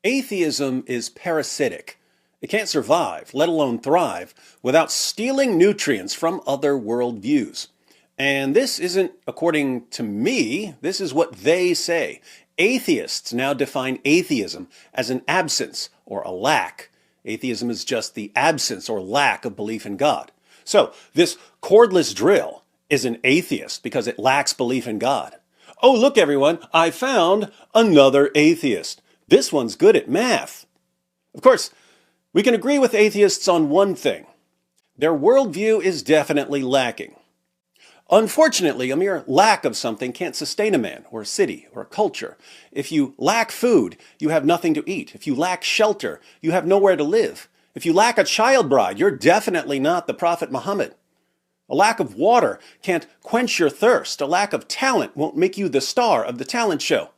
Atheism is parasitic. It can't survive, let alone thrive, without stealing nutrients from other worldviews. And this isn't according to me, this is what they say. Atheists now define atheism as an absence or a lack. Atheism is just the absence or lack of belief in God. So, this cordless drill is an atheist because it lacks belief in God. Oh, look everyone, I found another atheist. This one's good at math. Of course, we can agree with atheists on one thing. Their worldview is definitely lacking. Unfortunately, a mere lack of something can't sustain a man, or a city, or a culture. If you lack food, you have nothing to eat. If you lack shelter, you have nowhere to live. If you lack a child bride, you're definitely not the Prophet Muhammad. A lack of water can't quench your thirst. A lack of talent won't make you the star of the talent show.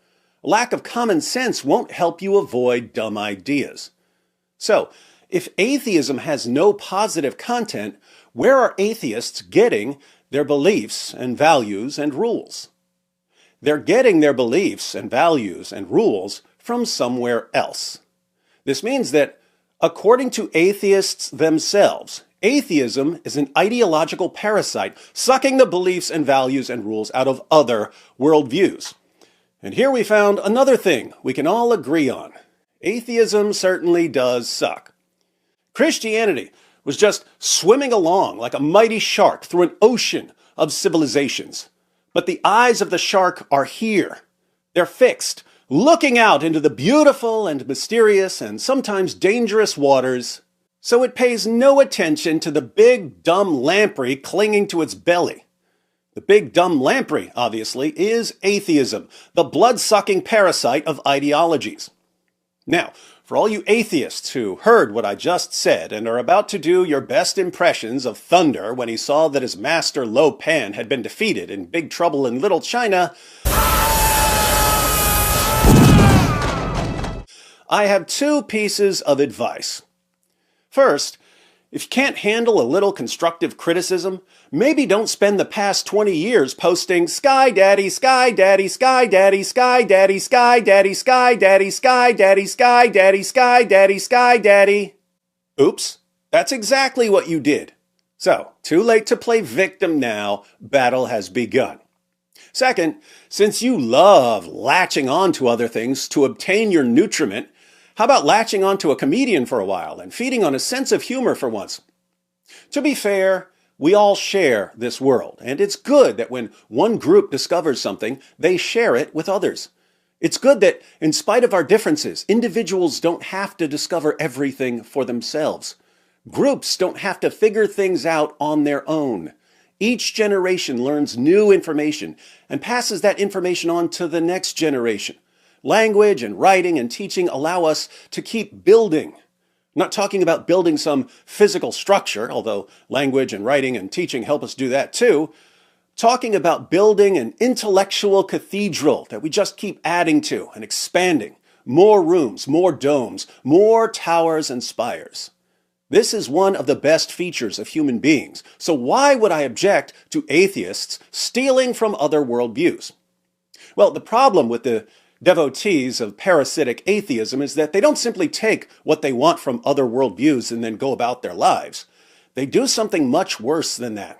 A lack of common sense won't help you avoid dumb ideas. So, if atheism has no positive content, where are atheists getting their beliefs and values and rules? They're getting their beliefs and values and rules from somewhere else. This means that, according to atheists themselves, atheism is an ideological parasite sucking the beliefs and values and rules out of other worldviews. And here we found another thing we can all agree on. Atheism certainly does suck. Christianity was just swimming along like a mighty shark through an ocean of civilizations. But the eyes of the shark are here. They're fixed, looking out into the beautiful and mysterious and sometimes dangerous waters, so it pays no attention to the big dumb lamprey clinging to its belly. The big dumb lamprey, obviously, is atheism, the blood-sucking parasite of ideologies. Now, for all you atheists who heard what I just said and are about to do your best impressions of Thunder when he saw that his master Lo Pan had been defeated in Big Trouble in Little China, I have two pieces of advice. First, if you can't handle a little constructive criticism, maybe don't spend the past 20 years posting Sky Daddy, Sky Daddy, Sky Daddy, Sky Daddy, Sky Daddy, Sky Daddy, Sky Daddy, Sky Daddy, Sky Daddy, Sky Daddy. Oops, that's exactly what you did. So, too late to play victim now, battle has begun. Second, since you love latching on to other things to obtain your nutriment, how about latching onto a comedian for a while and feeding on a sense of humor for once? To be fair, we all share this world, and it's good that when one group discovers something, they share it with others. It's good that, in spite of our differences, individuals don't have to discover everything for themselves. Groups don't have to figure things out on their own. Each generation learns new information and passes that information on to the next generation. Language and writing and teaching allow us to keep building. I'm not talking about building some physical structure, although language and writing and teaching help us do that too. Talking about building an intellectual cathedral that we just keep adding to and expanding. More rooms, more domes, more towers and spires. This is one of the best features of human beings. So why would I object to atheists stealing from other worldviews? Well, the problem with the devotees of parasitic atheism is that they don't simply take what they want from other worldviews and then go about their lives. They do something much worse than that.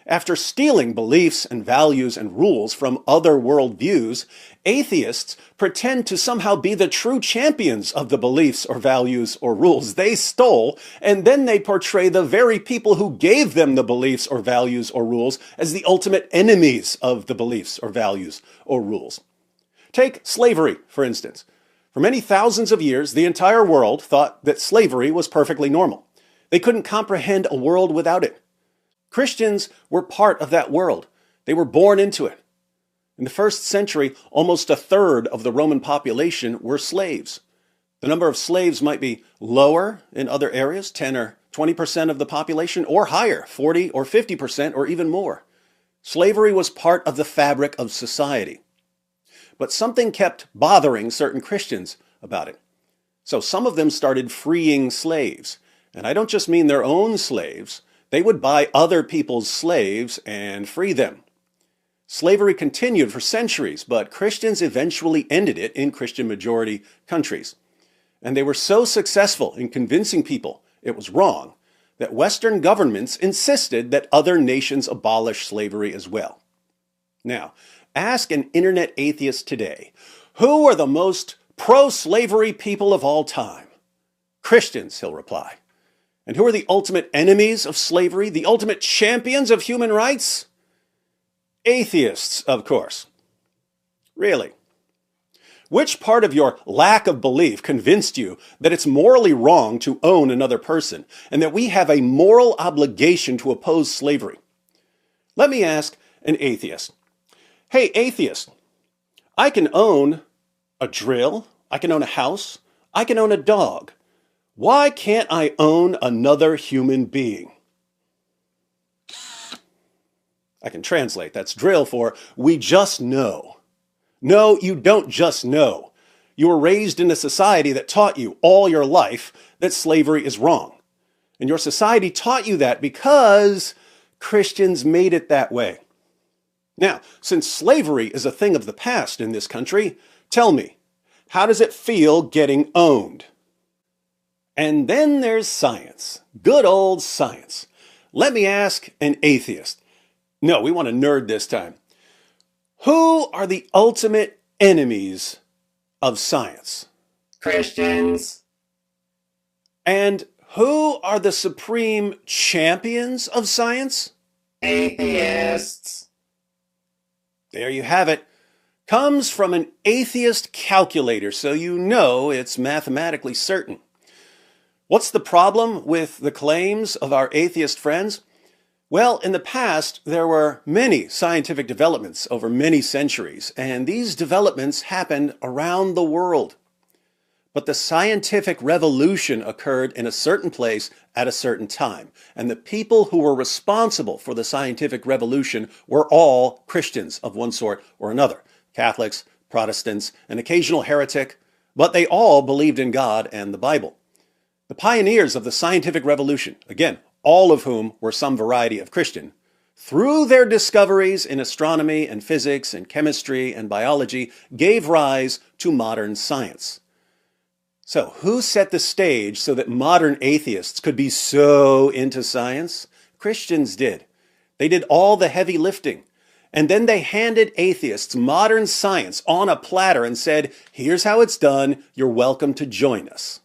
After stealing beliefs and values and rules from other worldviews, atheists pretend to somehow be the true champions of the beliefs or values or rules they stole, and then they portray the very people who gave them the beliefs or values or rules as the ultimate enemies of the beliefs or values or rules. Take slavery, for instance. For many thousands of years, the entire world thought that slavery was perfectly normal. They couldn't comprehend a world without it. Christians were part of that world. They were born into it. In the first century, almost a third of the Roman population were slaves. The number of slaves might be lower in other areas, 10 or 20% of the population, or higher, 40 or 50% or even more. Slavery was part of the fabric of society. But something kept bothering certain Christians about it. So some of them started freeing slaves. And I don't just mean their own slaves. They would buy other people's slaves and free them. Slavery continued for centuries, but Christians eventually ended it in Christian majority countries. And they were so successful in convincing people it was wrong that Western governments insisted that other nations abolish slavery as well. Now, ask an internet atheist today, who are the most pro-slavery people of all time? Christians, he'll reply. And who are the ultimate enemies of slavery, the ultimate champions of human rights? Atheists, of course. Really? Which part of your lack of belief convinced you that it's morally wrong to own another person and that we have a moral obligation to oppose slavery? Let me ask an atheist. Hey, atheist, I can own a drill, I can own a house, I can own a dog. Why can't I own another human being? I can translate. That's drill for we just know. No, you don't just know. You were raised in a society that taught you all your life that slavery is wrong. And your society taught you that because Christians made it that way. Now, since slavery is a thing of the past in this country, tell me, how does it feel getting owned? And then there's science. Good old science. Let me ask an atheist. No, we want a nerd this time. Who are the ultimate enemies of science? Christians. And who are the supreme champions of science? Atheists. There you have it. Comes from an atheist calculator, so you know it's mathematically certain. What's the problem with the claims of our atheist friends? Well, in the past, there were many scientific developments over many centuries, and these developments happened around the world. But the scientific revolution occurred in a certain place at a certain time, and the people who were responsible for the scientific revolution were all Christians of one sort or another, Catholics, Protestants, an occasional heretic, but they all believed in God and the Bible. The pioneers of the scientific revolution, again, all of whom were some variety of Christian, through their discoveries in astronomy and physics and chemistry and biology, gave rise to modern science. So, who set the stage so that modern atheists could be so into science? Christians did. They did all the heavy lifting. And then they handed atheists modern science on a platter and said, here's how it's done, you're welcome to join us.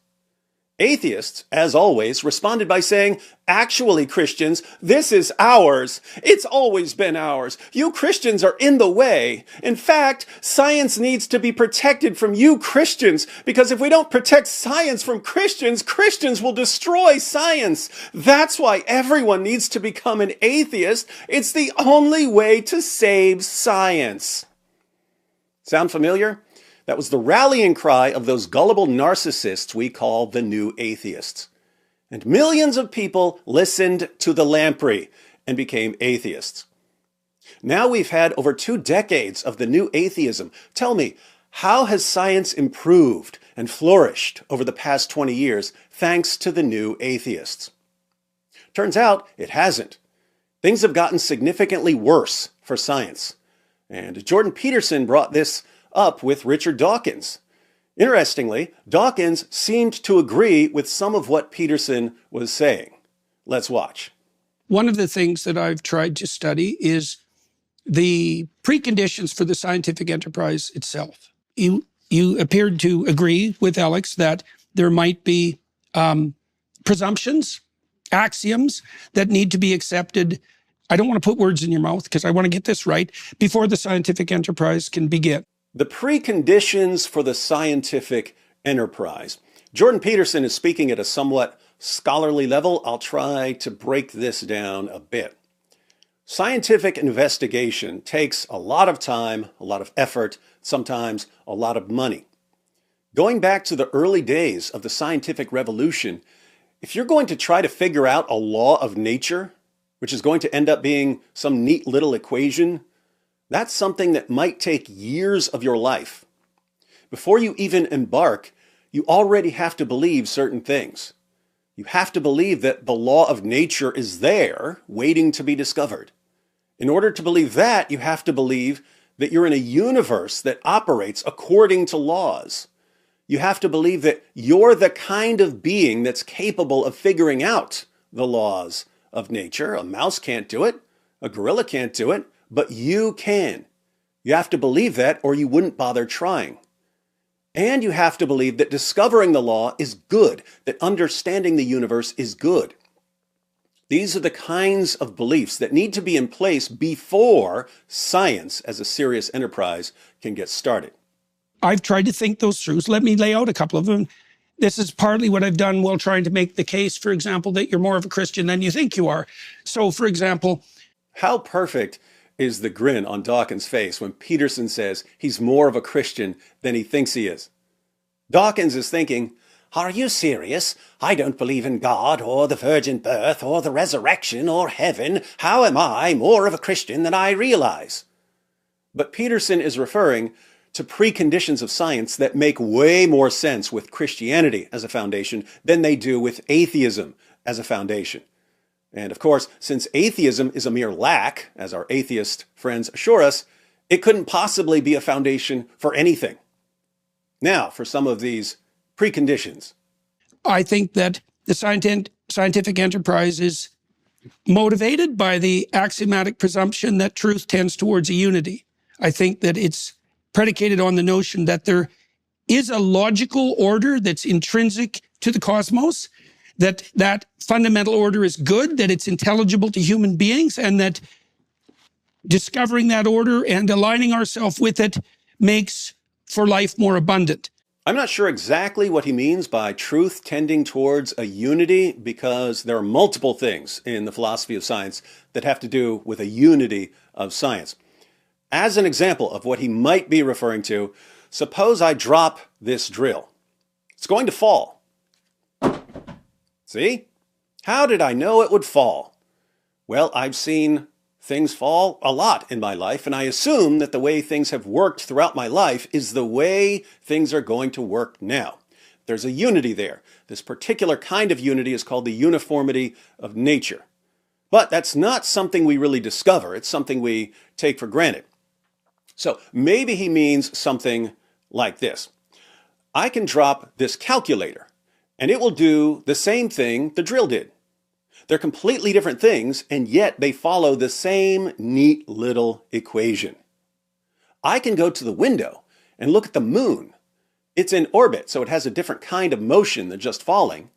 Atheists, as always, responded by saying, actually, Christians, this is ours. It's always been ours. You Christians are in the way. In fact, science needs to be protected from you Christians, because if we don't protect science from Christians, Christians will destroy science. That's why everyone needs to become an atheist. It's the only way to save science. Sound familiar? That was the rallying cry of those gullible narcissists we call the new atheists. And millions of people listened to the lamprey and became atheists. Now we've had over 2 decades of the new atheism. Tell me, how has science improved and flourished over the past 20 years thanks to the new atheists? Turns out it hasn't. Things have gotten significantly worse for science. And Jordan Peterson brought this up with Richard Dawkins. Interestingly, Dawkins seemed to agree with some of what Peterson was saying. Let's watch. One of the things that I've tried to study is the preconditions for the scientific enterprise itself. You appeared to agree with Alex that there might be presumptions, axioms that need to be accepted. I don't want to put words in your mouth because I want to get this right before the scientific enterprise can begin. The preconditions for the scientific enterprise. Jordan Peterson is speaking at a somewhat scholarly level. I'll try to break this down a bit. Scientific investigation takes a lot of time, a lot of effort, sometimes a lot of money. Going back to the early days of the scientific revolution, if you're going to try to figure out a law of nature, which is going to end up being some neat little equation, that's something that might take years of your life. Before you even embark, you already have to believe certain things. You have to believe that the law of nature is there, waiting to be discovered. In order to believe that, you have to believe that you're in a universe that operates according to laws. You have to believe that you're the kind of being that's capable of figuring out the laws of nature. A mouse can't do it. A gorilla can't do it, but you can. You have to believe that or you wouldn't bother trying. And you have to believe that discovering the law is good, that understanding the universe is good. These are the kinds of beliefs that need to be in place before science as a serious enterprise can get started. I've tried to think those through. So let me lay out a couple of them. This is partly what I've done while trying to make the case, for example, that you're more of a Christian than you think you are. So, for example, how perfect is the grin on Dawkins' face when Peterson says he's more of a Christian than he thinks he is? Dawkins is thinking, are you serious? I don't believe in God or the virgin birth or the resurrection or heaven. How am I more of a Christian than I realize? But Peterson is referring to preconditions of science that make way more sense with Christianity as a foundation than they do with atheism as a foundation. And of course, since atheism is a mere lack, as our atheist friends assure us, it couldn't possibly be a foundation for anything. Now, for some of these preconditions. I think that the scientific enterprise is motivated by the axiomatic presumption that truth tends towards a unity. I think that it's predicated on the notion that there is a logical order that's intrinsic to the cosmos, that fundamental order is good, that it's intelligible to human beings, and that discovering that order and aligning ourselves with it makes for life more abundant. I'm not sure exactly what he means by truth tending towards a unity, because there are multiple things in the philosophy of science that have to do with a unity of science. As an example of what he might be referring to, suppose I drop this drill. It's going to fall. See? How did I know it would fall? Well, I've seen things fall a lot in my life, and I assume that the way things have worked throughout my life is the way things are going to work now. There's a unity there. This particular kind of unity is called the uniformity of nature. But that's not something we really discover. It's something we take for granted. So maybe he means something like this. I can drop this calculator, and it will do the same thing the drill did. They're completely different things, and yet they follow the same neat little equation. I can go to the window and look at the moon. It's in orbit, so it has a different kind of motion than just falling.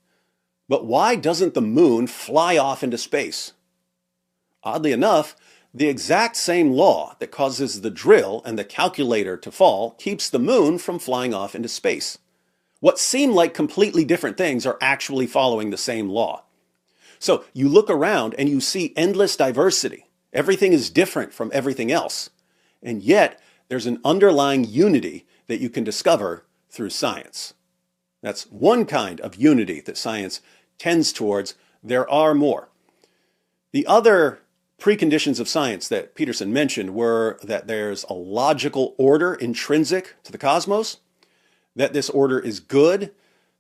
But why doesn't the moon fly off into space? Oddly enough, the exact same law that causes the drill and the calculator to fall keeps the moon from flying off into space. What seem like completely different things are actually following the same law. So you look around and you see endless diversity. Everything is different from everything else. And yet there's an underlying unity that you can discover through science. That's one kind of unity that science tends towards. There are more. The other preconditions of science that Peterson mentioned were that there's a logical order intrinsic to the cosmos, that this order is good,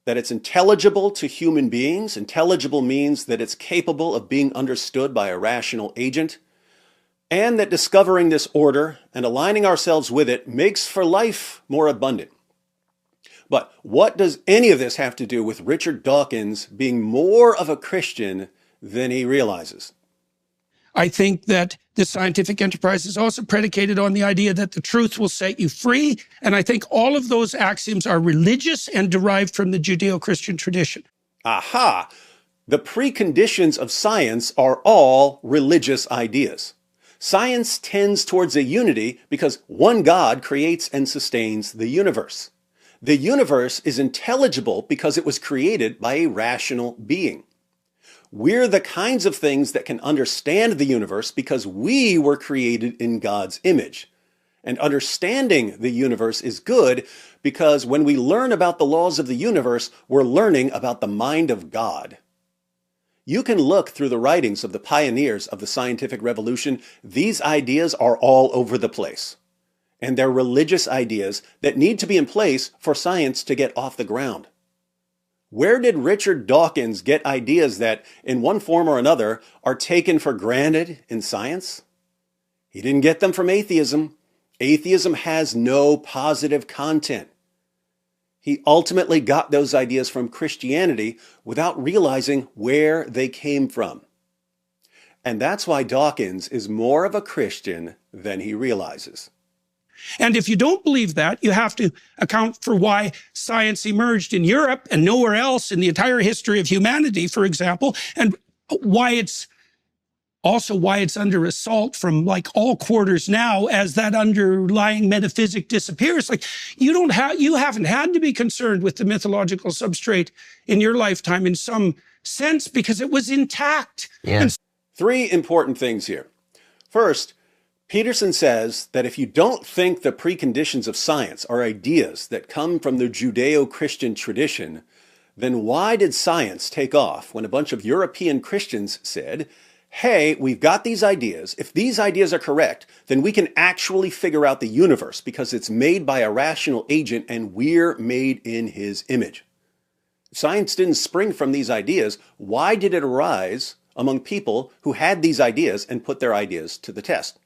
that it's intelligible to human beings. Intelligible means that it's capable of being understood by a rational agent, and that discovering this order and aligning ourselves with it makes for life more abundant. But what does any of this have to do with Richard Dawkins being more of a Christian than he realizes? I think that this scientific enterprise is also predicated on the idea that the truth will set you free. And I think all of those axioms are religious and derived from the Judeo-Christian tradition. Aha! The preconditions of science are all religious ideas. Science tends towards a unity because one God creates and sustains the universe. The universe is intelligible because it was created by a rational being. We're the kinds of things that can understand the universe because we were created in God's image. And understanding the universe is good because when we learn about the laws of the universe, we're learning about the mind of God. You can look through the writings of the pioneers of the scientific revolution. These ideas are all over the place. And they're religious ideas that need to be in place for science to get off the ground. Where did Richard Dawkins get ideas that, in one form or another, are taken for granted in science? He didn't get them from atheism. Atheism has no positive content. He ultimately got those ideas from Christianity without realizing where they came from. And that's why Dawkins is more of a Christian than he realizes. And if you don't believe that, you have to account for why science emerged in Europe and nowhere else in the entire history of humanity, for example, and why it's under assault from like all quarters now as that underlying metaphysic disappears. Like you haven't had to be concerned with the mythological substrate in your lifetime in some sense because it was intact. Yeah. Three important things here. First, Peterson says that if you don't think the preconditions of science are ideas that come from the Judeo-Christian tradition, then why did science take off when a bunch of European Christians said, hey, we've got these ideas. If these ideas are correct, then we can actually figure out the universe because it's made by a rational agent and we're made in his image. If science didn't spring from these ideas, why did it arise among people who had these ideas and put their ideas to the test?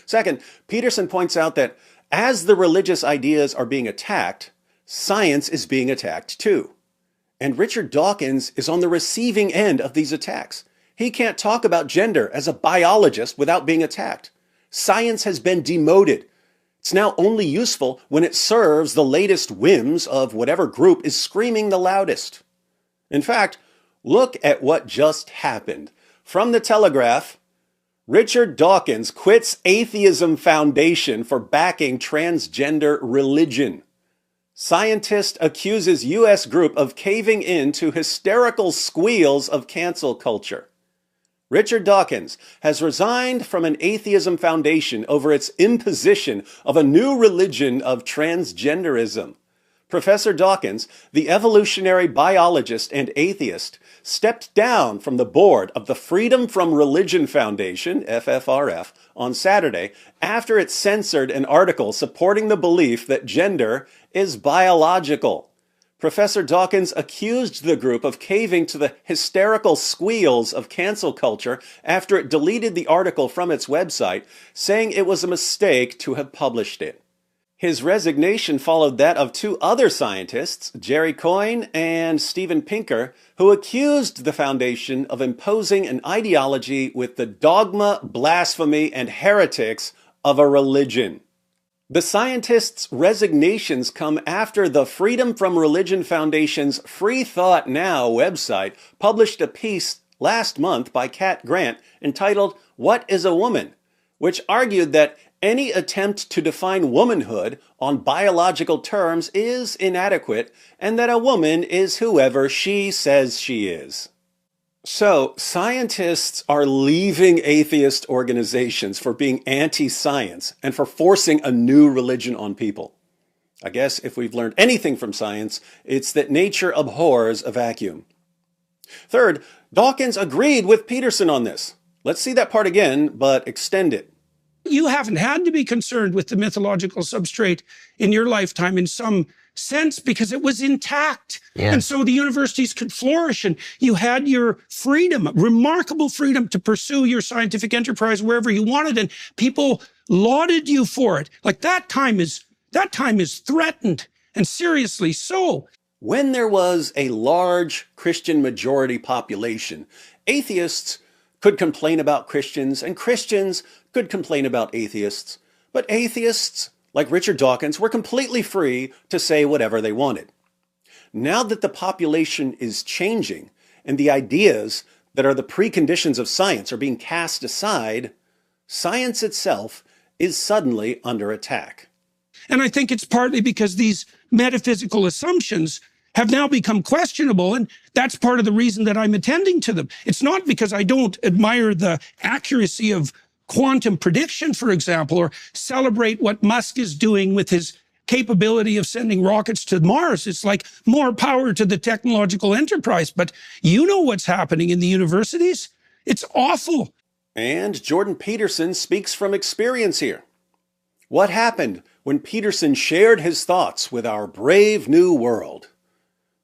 Second, Peterson points out that as the religious ideas are being attacked, science is being attacked too. And Richard Dawkins is on the receiving end of these attacks. He can't talk about gender as a biologist without being attacked. Science has been demoted. It's now only useful when it serves the latest whims of whatever group is screaming the loudest. In fact, look at what just happened. From the Telegraph, Richard Dawkins quits Atheism Foundation for backing transgender religion. Scientist accuses U.S. group of caving in to hysterical squeals of cancel culture. Richard Dawkins has resigned from an Atheism Foundation over its imposition of a new religion of transgenderism. Professor Dawkins, the evolutionary biologist and atheist, stepped down from the board of the Freedom from Religion Foundation, FFRF, on Saturday after it censored an article supporting the belief that gender is biological. Professor Dawkins accused the group of caving to the hysterical squeals of cancel culture after it deleted the article from its website, saying it was a mistake to have published it. His resignation followed that of two other scientists, Jerry Coyne and Steven Pinker, who accused the foundation of imposing an ideology with the dogma, blasphemy, and heretics of a religion. The scientists' resignations come after the Freedom from Religion Foundation's Free Thought Now website published a piece last month by Kat Grant entitled, "What is a Woman?", which argued that any attempt to define womanhood on biological terms is inadequate and that a woman is whoever she says she is. So, scientists are leaving atheist organizations for being anti-science and for forcing a new religion on people. I guess if we've learned anything from science, it's that nature abhors a vacuum. Third, Dawkins agreed with Peterson on this. Let's see that part again, but extend it. You haven't had to be concerned with the mythological substrate in your lifetime in some sense because it was intact. Yeah. And so the universities could flourish and you had your freedom, remarkable freedom to pursue your scientific enterprise wherever you wanted. And people lauded you for it. Like that time is threatened, and seriously so. When there was a large Christian majority population, atheists could complain about Christians, and Christians could complain about atheists. But atheists, like Richard Dawkins, were completely free to say whatever they wanted. Now that the population is changing, and the ideas that are the preconditions of science are being cast aside, science itself is suddenly under attack. And I think it's partly because these metaphysical assumptions have now become questionable, and that's part of the reason that I'm attending to them. It's not because I don't admire the accuracy of quantum prediction, for example, or celebrate what Musk is doing with his capability of sending rockets to Mars. It's like more power to the technological enterprise. But you know what's happening in the universities? It's awful. And Jordan Peterson speaks from experience here. What happened when Peterson shared his thoughts with our brave new world?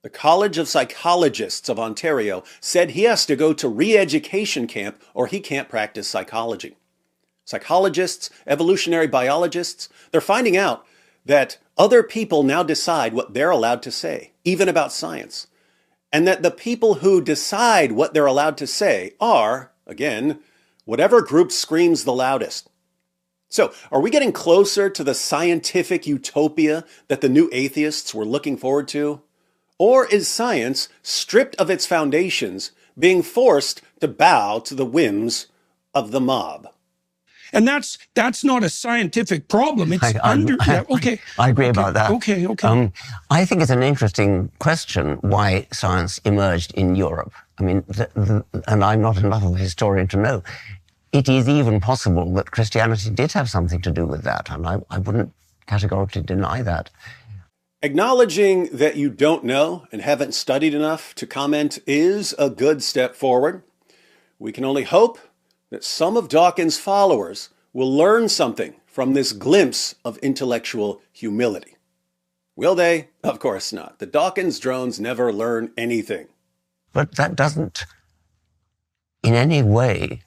The College of Psychologists of Ontario said he has to go to re-education camp or he can't practice psychology. Psychologists, evolutionary biologists, they're finding out that other people now decide what they're allowed to say, even about science, and that the people who decide what they're allowed to say are, again, whatever group screams the loudest. So, are we getting closer to the scientific utopia that the new atheists were looking forward to? Or is science, stripped of its foundations, being forced to bow to the whims of the mob? And that's not a scientific problem. It's okay. I agree about that. Okay. I think it's an interesting question why science emerged in Europe. I mean, and I'm not enough of a historian to know. It is even possible that Christianity did have something to do with that, and I wouldn't categorically deny that. Acknowledging that you don't know and haven't studied enough to comment is a good step forward. We can only hope that some of Dawkins' followers will learn something from this glimpse of intellectual humility. Will they? Of course not. The Dawkins drones never learn anything. But that doesn't in any way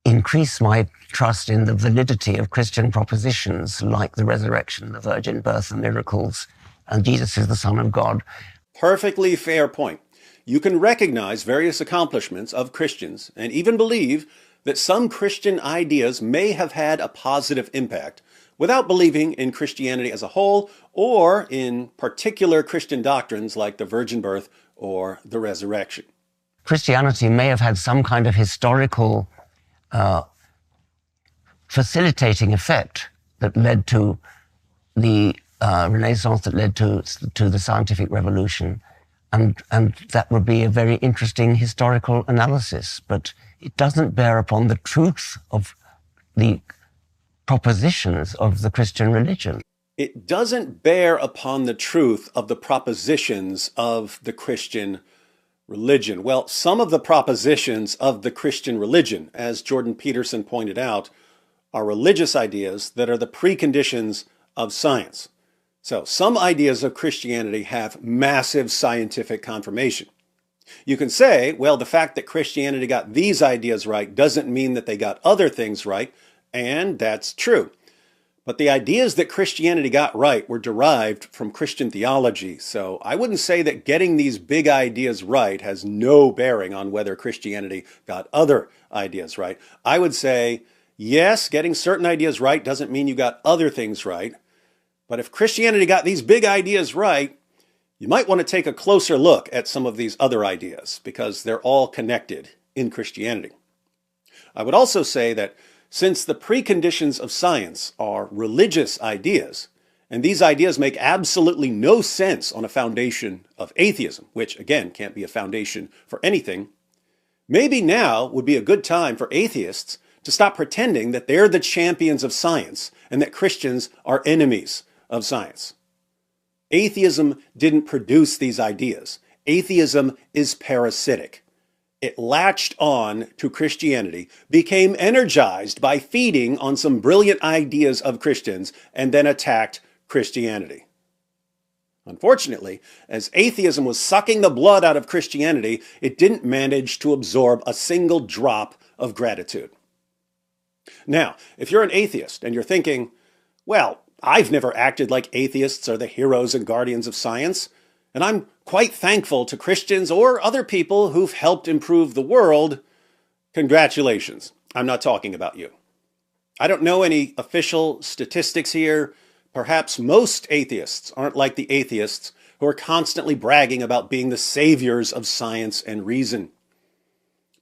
increase my trust in the validity of Christian propositions like the resurrection, the virgin birth, the miracles, and Jesus is the Son of God. Perfectly fair point. You can recognize various accomplishments of Christians and even believe that some Christian ideas may have had a positive impact without believing in Christianity as a whole or in particular Christian doctrines like the virgin birth or the resurrection. Christianity may have had some kind of historical facilitating effect that led to the Renaissance, that led to the scientific revolution. And that would be a very interesting historical analysis, but it doesn't bear upon the truth of the propositions of the Christian religion. It doesn't bear upon the truth of the propositions of the Christian religion. Well, some of the propositions of the Christian religion, as Jordan Peterson pointed out, are religious ideas that are the preconditions of science. So some ideas of Christianity have massive scientific confirmation. You can say, well, the fact that Christianity got these ideas right doesn't mean that they got other things right, and that's true. But the ideas that Christianity got right were derived from Christian theology, so I wouldn't say that getting these big ideas right has no bearing on whether Christianity got other ideas right. I would say, yes, getting certain ideas right doesn't mean you got other things right. But if Christianity got these big ideas right, you might want to take a closer look at some of these other ideas because they're all connected in Christianity. I would also say that since the preconditions of science are religious ideas, and these ideas make absolutely no sense on a foundation of atheism, which again can't be a foundation for anything, maybe now would be a good time for atheists to stop pretending that they're the champions of science and that Christians are enemies of science. Atheism didn't produce these ideas. Atheism is parasitic. It latched on to Christianity, became energized by feeding on some brilliant ideas of Christians, and then attacked Christianity. Unfortunately, as atheism was sucking the blood out of Christianity, it didn't manage to absorb a single drop of gratitude. Now, if you're an atheist and you're thinking, well, I've never acted like atheists are the heroes and guardians of science, and I'm quite thankful to Christians or other people who've helped improve the world, congratulations. I'm not talking about you. I don't know any official statistics here. Perhaps most atheists aren't like the atheists who are constantly bragging about being the saviors of science and reason.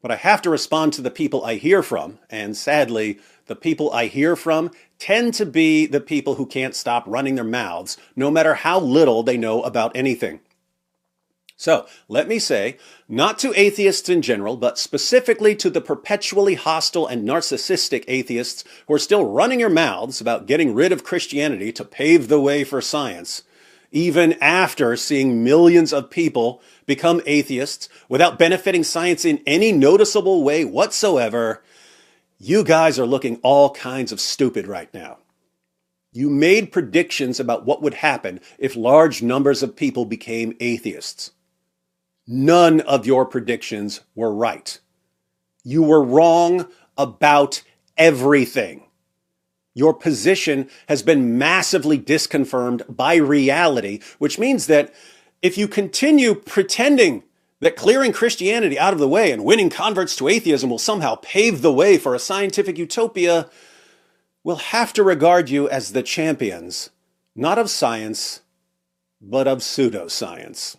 But I have to respond to the people I hear from, and sadly, the people I hear from tend to be the people who can't stop running their mouths, no matter how little they know about anything. So, let me say, not to atheists in general, but specifically to the perpetually hostile and narcissistic atheists who are still running your mouths about getting rid of Christianity to pave the way for science, even after seeing millions of people become atheists without benefiting science in any noticeable way whatsoever, you guys are looking all kinds of stupid right now. You made predictions about what would happen if large numbers of people became atheists. None of your predictions were right. You were wrong about everything. Your position has been massively disconfirmed by reality, which means that if you continue pretending that clearing Christianity out of the way and winning converts to atheism will somehow pave the way for a scientific utopia, we'll have to regard you as the champions, not of science, but of pseudoscience.